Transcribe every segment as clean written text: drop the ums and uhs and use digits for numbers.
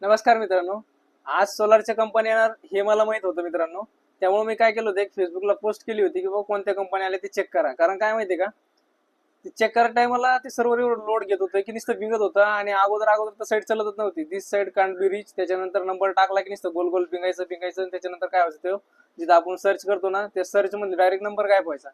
नमस्कार मित्रांनो. आज सोलारच्या कंपनी येणार हे मला माहित होतं मित्रांनो. त्यामुळे मी काय केलं होतं, एक फेसबुकला पोस्ट केली होती की बाबा कोणत्या कंपनी आल्या ते चेक करा. कारण काय माहितीये का, ते चेक करा टायमाला ते सर्व्हर एवढं लोड घेत होतं की नुसतं बिंगत होतं आणि अगोदर तर साईट चालतच नव्हती. दिस साईट कांट बी रीच. त्याच्यानंतर नंबर टाकला की नुसतं गोल गोल बिंगायचं आणि त्याच्यानंतर काय व्हायचं, ते जिथं आपण सर्च करतो ना त्या सर्च मध्ये डायरेक्ट नंबर गायब व्हायचा.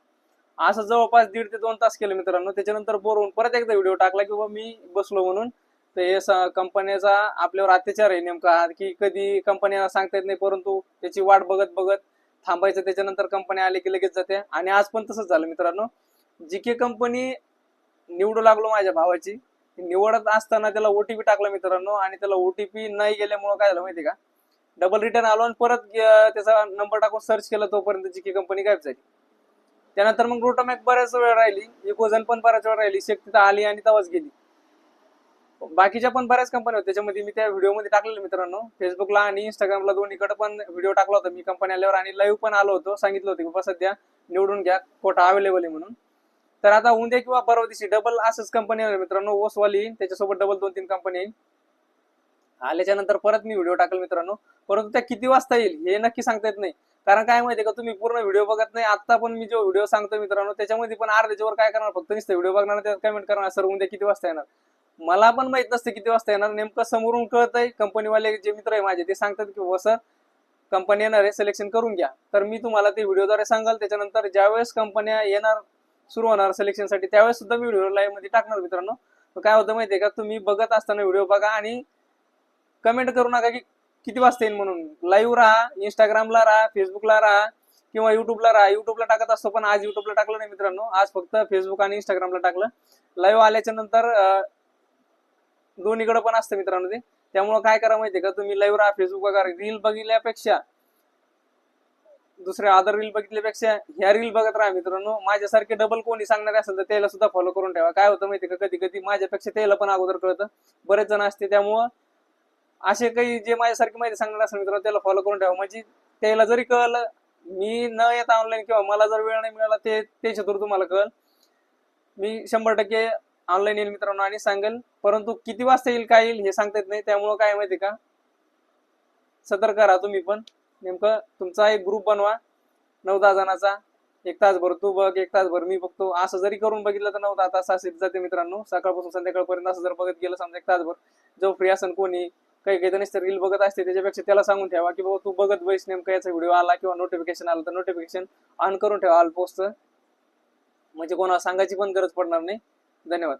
असं जवळपास 1.5 ते 2 तास केलं मित्रांनो. त्याच्यानंतर बोर होऊन परत एकदा व्हिडिओ टाकला की बाबा मी बसलो म्हणून. तर हे कंपन्याचा आपल्यावर अत्याचार आहे नेमका, की कधी कंपन्यांना सांगता येत नाही, परंतु त्याची वाट बघत बघत थांबायचं. त्याच्यानंतर कंपनी आली की लगेच जाते. आणि आज पण तसंच झालं मित्रांनो. जीके कंपनी निवडू लागलो माझ्या भावाची. निवडत असताना त्याला ओटीपी टाकला मित्रांनो, आणि त्याला ओटीपी नाही गेल्यामुळे काय झालं माहिती का, डबल रिटर्न आलो आणि परत त्याचा नंबर टाकून सर्च केला, तोपर्यंत जीके कंपनी गायब झाली. त्यानंतर मग रोटोमॅक बऱ्याच वेळ राहिली, इकोझन पण बऱ्याच वेळ राहिली, शक्ती आली आणि तवाच गेली. बाकीच्या पण बऱ्याच कंपन्या होत्या, त्याच्यामध्ये मी त्या व्हिडिओमध्ये टाकलेलं मित्रांनो. फेसबुकला आणि इंस्टाग्रामला दोन्हीकडे पण व्हिडिओ टाकला होता मी कंपनी आल्यावर, आणि लाईव्ह पण आलो होतो. सांगितलं होतं की बाबा सध्या निवडून घ्या, कोटा अवेलेबल आहे म्हणून. तर आता उद्या किंवा परवा दिवशी डबल असंच कंपनी आहे मित्रांनो, ओसवाली येईल, त्याच्यासोबत डबल 2-3 कंपनी येईल. आल्याच्या नंतर परत मी व्हिडिओ टाकेल मित्रांनो. परंतु त्या किती वाजता येईल हे नक्की सांगता येत नाही. कारण काय माहितीये का, तुम्ही पूर्ण व्हिडिओ बघत नाही. आता पण मी जो व्हिडिओ सांगतो मित्रांनो, त्याच्यामध्ये पण अर्ध्याच्या वर काय करणार, फक्त नुसतं व्हिडिओ बघणार, त्यात कमेंट करणार सर उद्या किती वाजता येणार. मला पण माहित नसते किती वाजता येणार. नेमकं समोरून कळतंय, कंपनीवाले जे मित्र आहे माझे ते सांगतात की हो सर कंपनी येणार आहे, सिलेक्शन करून घ्या. तर मी तुम्हाला ते व्हिडिओद्वारे सांगाल. त्याच्यानंतर ज्यावेळेस कंपन्या येणार, सुरू होणार सिलेक्शनसाठी, त्यावेळेस सुद्धा मी व्हिडिओ लाईव्ह मध्ये टाकणार मित्रांनो. काय होतं माहितीये का, तुम्ही बघत असताना व्हिडिओ बघा आणि कमेंट करू नका की किती वाजता येईल म्हणून. लाईव्ह राहा, इंस्टाग्रामला राहा, फेसबुकला राहा किंवा युट्यूबला राहा. युट्यूबला टाकत असतो पण आज युट्यूबला टाकलं नाही मित्रांनो. आज फक्त फेसबुक आणि इंस्टाग्रामला टाकलं. लाईव्ह आल्याच्या नंतर दोन्हीकडे पण असतं मित्रांनो ते. त्यामुळे काय करा माहितीये का, तुम्ही लाईव्ह राहा, फेसबुक बघा. रील बघितल्यापेक्षा, दुसऱ्या अदर रील बघितल्यापेक्षा ह्या रील बघत राहा मित्रांनो. माझ्यासारखे डबल कोणी सांगणारे असेल तर त्याला सुद्धा फॉलो करून ठेवा. काय होतं माहितीये का, कधी कधी माझ्यापेक्षा त्याला पण अगोदर कळतं. बरेच जण असते, त्यामुळं असे काही जे माझ्यासारखी माहिती सांगणार असेल मित्रांनो त्याला फॉलो करून ठेवा. म्हणजे त्याला जरी कळलं मी न येता ऑनलाईन, किंवा मला जर वेळ नाही मिळाला ते त्याच्या थ्रू तुम्हाला कळल. मी 100% ऑनलाईन येईल मित्रांनो आणि सांगेल. परंतु किती वाजता येईल काय येईल हे सांगता येत नाही. त्यामुळं काय माहिती का, सतर्क राहा तुम्ही पण. नेमकं तुमचा एक ग्रुप बनवा 9-10 जणांचा. 1 तासभर तू बघ, 1 तासभर मी बघतो, असं जरी करून बघितलं तर 9-10 तास असे जाते मित्रांनो. सकाळपासून संध्याकाळपर्यंत असं जर बघत गेलं, समजा 1 तासभर, जो फ्री असेल कोणी, काही काही जण रील बघत असते, त्याच्यापेक्षा त्याला सांगून ठेवा की बाबा तू बघत बैस, नेमका याचा व्हिडिओ आला किंवा नोटिफिकेशन आलं तर नोटिफिकेशन ऑन करून ठेवा ऑल पोस्टचं. म्हणजे कोणाला सांगायची पण गरज पडणार नाही. धन्यवाद.